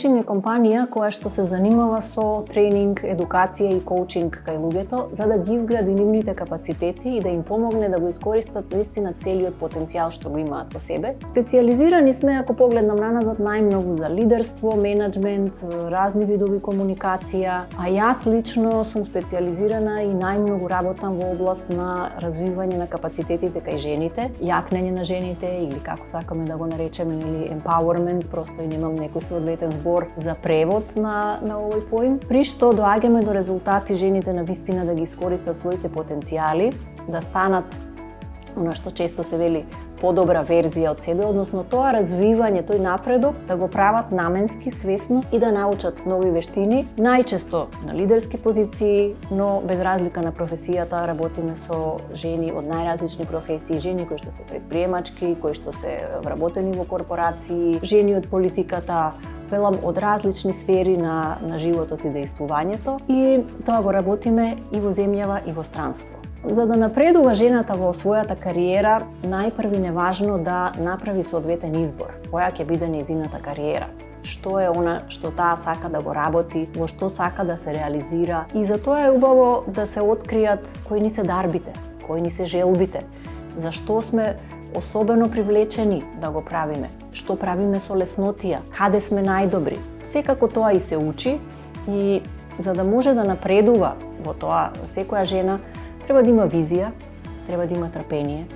коучинг е компанија која што се занимава со тренинг, едукација и коучинг кај луѓето за да ги изгради нивните капацитети и да им помогне да го искористат наистина целиот потенцијал што го имаат во себе. Специјализирани сме, ако погледнам наназад, најмногу за лидерство, менеджмент, разни видови комуникација, а јас лично сум специјализирана и најмногу работам во област на развивање на капацитетите кај жените, јакнење на жените или како сакаме да го наречеме, или empowerment, просто и немам некој соодветен збор за превод на овој поим, при што доаѓаме до резултати жените на вистина да ги искористат своите потенцијали, да станат она што често се вели подобра верзија од себе, односно тоа развивање, тој напредок да го прават наменски, свесно и да научат нови вештини, најчесто на лидерски позиции, но без разлика на професијата работиме со жени од најразлични професии, жени кои што се предприемачки, кои што се вработени во корпорации, жени од политиката, велам од различни сфери на животот и дејствувањето, и тоа го работиме и во земјава и во странство. За да напредува жената во својата кариера, најпрви е важно да направи соодветен избор. Која ќе биде нејзината кариера? Што е она што таа сака да го работи, во што сака да се реализира, и за тоа е убаво да се откријат кои ни се дарбите, кои ни се желбите, зашто сме особено привлечени да го правиме, што правиме со леснотија, каде сме најдобри. Секако тоа и се учи, и за да може да напредува во тоа секоја жена, треба да има визија, треба да има трпение,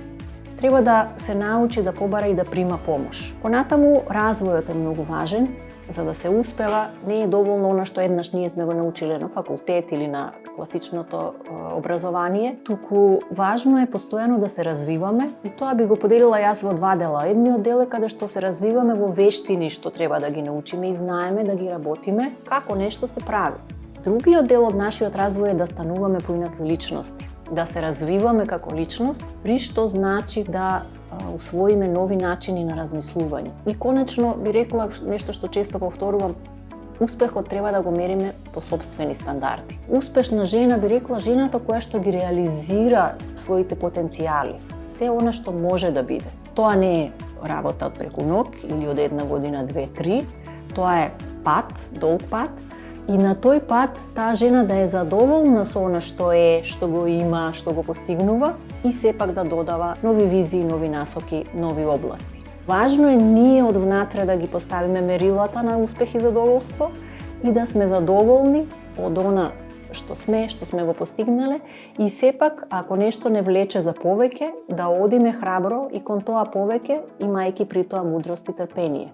треба да се научи да побара и да прима помош. Понатаму, развојот е многу важен. За да се успева, не е доволно она што еднаш ние сме го научиле на факултет или на класичното образование, туку важно е постојано да се развиваме, и тоа би го поделила јас во два дела. Едниот дел е каде што се развиваме во вештини што треба да ги научиме и знаеме да ги работиме, како нешто се прави. Другиот дел од нашиот развој е да стануваме поинакви личности, да се развиваме како личност, при што значи да усвоиме нови начини на размислување. И конечно би рекла нешто што често повторувам, успехот треба да го мериме по собствени стандарди. Успешна жена, би рекла, жената која што ги реализира своите потенцијали, се она што може да биде. Тоа не е работа од преку ног или од една година, две, три, тоа е пат, долг пат, и на тој пат таа жена да е задоволна со она што е, што го има, што го постигнува, и сепак да додава нови визии, нови насоки, нови области. Важно е ние од внатре да ги поставиме мерилата на успех и задоволство и да сме задоволни од она што сме го постигнале, и сепак ако нешто не влече за повеќе, да одиме храбро и кон тоа повеќе, имајќи при тоа мудрост и трпение.